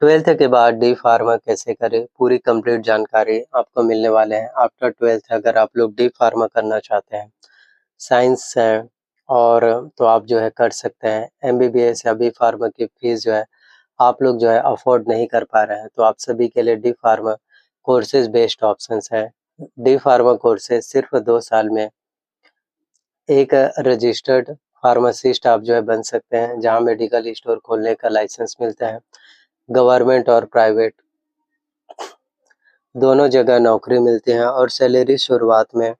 Twelfth के बाद D pharma कैसे करें, पूरी कंप्लीट जानकारी आपको मिलने वाले हैं। आफ्टर ट्वेल्थ अगर आप लोग डी फार्मा करना चाहते हैं, साइंस है और तो आप जो है कर सकते हैं। एमबीबीएस या बी फार्मा की फीस जो है आप लोग जो है अफोर्ड नहीं कर पा रहे हैं, तो आप सभी के लिए D pharma courses best options है। डी फार्मा कोर्सेज सिर्फ 2 साल में एक रजिस्टर्ड फार्मासिस्ट आप जो है बन सकते हैं, जहां मेडिकल स्टोर खोलने का लाइसेंस मिलता है। गवर्नमेंट और प्राइवेट दोनों जगह नौकरी मिलती है और सैलरी शुरुआत में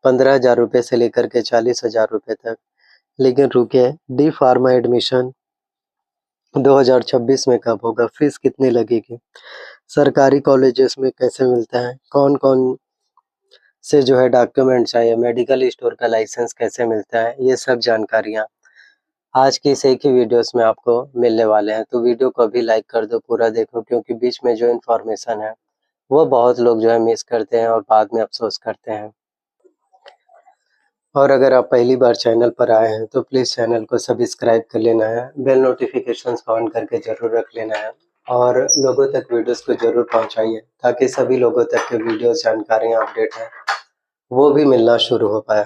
15,000 रुपये से लेकर के 40,000 रुपये तक। लेकिन रुकिए, डी फार्मा एडमिशन 2026 में कब होगा? फीस कितनी लगेगी? सरकारी कॉलेजेस में कैसे मिलता है? कौन कौन से जो है डॉक्यूमेंट चाहिए? मेडिकल स्टोर का लाइसेंस कैसे मिलता है? ये सब जानकारियाँ आज की इस एक ही वीडियोस में आपको मिलने वाले हैं। तो वीडियो को अभी लाइक कर दो, पूरा देखो, क्योंकि बीच में जो इन्फॉर्मेशन है वो बहुत लोग जो है मिस करते हैं और बाद में अफसोस करते हैं। और अगर आप पहली बार चैनल पर आए हैं तो प्लीज़ चैनल को सब्सक्राइब कर लेना है, बेल नोटिफिकेशंस को ऑन करके ज़रूर रख लेना है और लोगों तक वीडियोस को ज़रूर पहुंचाइए, ताकि सभी लोगों तक के वीडियोस, जानकारियां, अपडेट हैं वो भी मिलना शुरू हो पाए।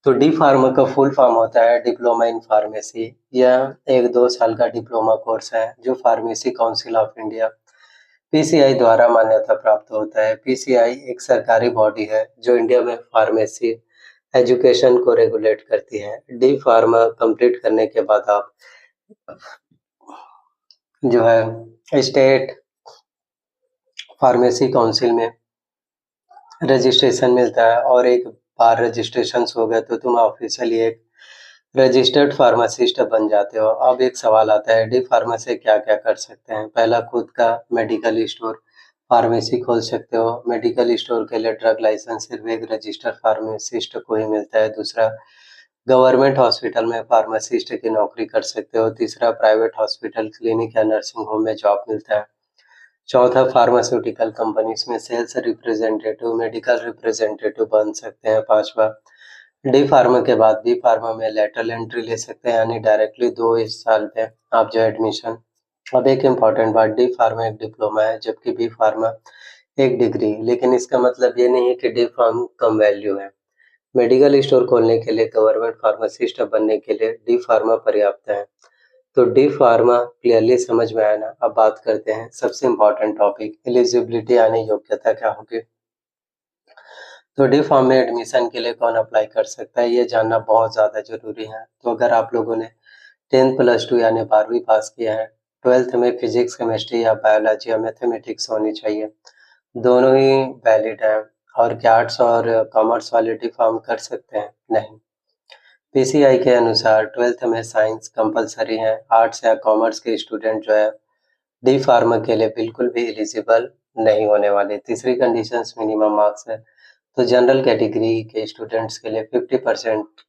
तो डी फार्मा का फुल फॉर्म होता है डिप्लोमा इन फार्मेसी। यह एक 2 साल का डिप्लोमा कोर्स है जो pharmacy council of India PCI द्वारा मान्यता प्राप्त होता है। पीसीआई एक सरकारी बॉडी है जो इंडिया में फार्मेसी एजुकेशन को रेगुलेट करती है। डी फार्मा कंप्लीट करने के बाद आप जो है स्टेट फार्मेसी काउंसिल में रजिस्ट्रेशन मिलता है और एक बार रजिस्ट्रेशन हो गया तो तुम ऑफिशियली एक रजिस्टर्ड फार्मासिस्ट बन जाते हो। अब एक सवाल आता है, डी फार्मा से क्या क्या कर सकते हैं? पहला, खुद का मेडिकल स्टोर फार्मेसी खोल सकते हो। मेडिकल स्टोर के लिए ड्रग लाइसेंस सिर्फ एक रजिस्टर्ड फार्मासिस्ट को ही मिलता है। दूसरा, गवर्नमेंट हॉस्पिटल में फार्मासिस्ट की नौकरी कर सकते हो। तीसरा, प्राइवेट हॉस्पिटल, क्लिनिक या नर्सिंग होम में जॉब मिलता है। चौथा, फार्मास्यूटिकल कंपनीज में सेल्स रिप्रेजेंटेटिव, मेडिकल रिप्रेजेंटेटिव बन सकते हैं। पांचवा, डी फार्मा के बाद बी फार्मा में लेटरल एंट्री ले सकते हैं, यानी डायरेक्टली 2 साल में आप जो एडमिशन। अब एक इम्पॉर्टेंट बात, डी फार्मा एक डिप्लोमा है जबकि बी फार्मा एक डिग्री, लेकिन इसका मतलब ये नहीं है कि डी फार्म कम वैल्यू है। मेडिकल स्टोर खोलने के लिए, गवर्नमेंट फार्मासिस्ट बनने के लिए डी फार्मा पर्याप्त है। तो डी फार्मा क्लियरली समझ में आया ना? अब बात करते हैं सबसे इम्पोर्टेंट टॉपिक, एलिजिबिलिटी यानी योग्यता क्या होगी। तो डी फार्म में एडमिशन के लिए कौन अप्लाई कर सकता है, ये जानना बहुत ज़्यादा जरूरी है। तो अगर आप लोगों ने 10+2 यानी 12वीं पास किया है, ट्वेल्थ में फिजिक्स, केमिस्ट्री या बायोलॉजी या मैथमेटिक्स होनी चाहिए, दोनों ही वैलिड है। और क्या आर्ट्स और कॉमर्स वाले डी फार्म कर सकते हैं? नहीं। पीसीआई के अनुसार ट्वेल्थ में साइंस कंपलसरी है। आर्ट्स या कॉमर्स के स्टूडेंट जो है डी फार्मा के लिए बिल्कुल भी एलिजिबल नहीं होने वाले। तीसरी कंडीशंस, मिनिमम मार्क्स है। तो जनरल कैटेगरी के स्टूडेंट्स के लिए 50%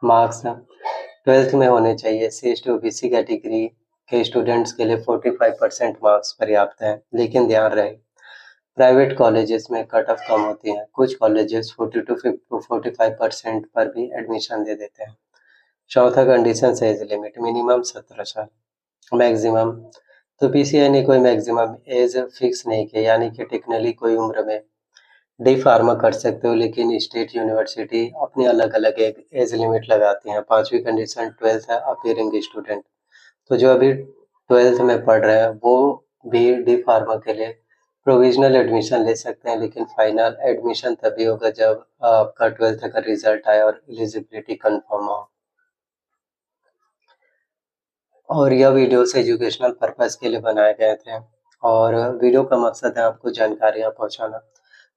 मार्क्स ट्वेल्थ में होने चाहिए। सी ओबीसी कैटेगरी के स्टूडेंट्स के लिए 45% मार्क्स पर्याप्त हैं। लेकिन ध्यान रहे, प्राइवेट कॉलेजेस में कट ऑफ कम होती है। कुछ कॉलेजेस 40 to 45% पर भी एडमिशन दे देते हैं। चौथा कंडीशन है एज लिमिट, मिनिमम 17 साल, मैक्सिमम। तो पीसीआई ने कोई मैक्सिमम एज फिक्स नहीं किया, यानी कि टेक्निकली कोई उम्र में डी फार्मा कर सकते हो, लेकिन स्टेट यूनिवर्सिटी अपनी अलग अलग एक एज लिमिट लगाती हैं। पांचवी कंडीशन ट्वेल्थ है, अपीयरिंग स्टूडेंट। तो जो अभी ट्वेल्थ में पढ़ रहे हैं वो भी डी फार्मा के लिए प्रोविजनल एडमिशन ले सकते हैं, लेकिन फाइनल एडमिशन तभी होगा जब आपका ट्वेल्थ का रिजल्ट आए और एलिजिबिलिटी कंफर्म हो। और यह वीडियोस एजुकेशनल पर्पस के लिए बनाए गए थे और वीडियो का मकसद है आपको जानकारियाँ पहुँचाना।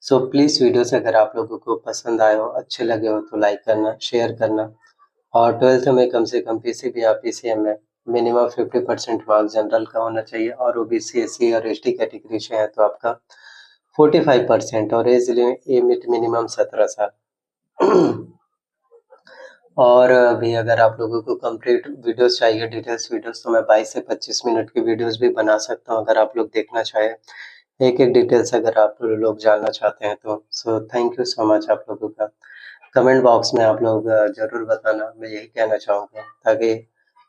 सो प्लीज़ वीडियोस अगर आप लोगों को पसंद आए हो, अच्छे लगे हो, तो लाइक करना, शेयर करना। और ट्वेल्थ में कम से कम पीसीबी या पीसीएम में मिनिमम 50% मार्क्स जनरल का होना चाहिए, और ओबीसी, एससी और एसटी कैटेगरी से है तो आपका 45% और एज लिमिट मिनिमम 17 साल। और भी अगर आप लोगों को कंप्लीट वीडियोस चाहिए, डिटेल्स वीडियोस, तो मैं 22 से 25 मिनट की वीडियोस भी बना सकता हूं अगर आप लोग देखना चाहें, एक एक डिटेल्स अगर आप लोग जानना चाहते हैं तो। So thank you so much आप लोगों का। कमेंट बॉक्स में आप लोग ज़रूर बताना, मैं यही कहना चाहूँगा, ताकि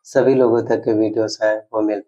सभी लोगों तक के वीडियोज़ हैं वो मिल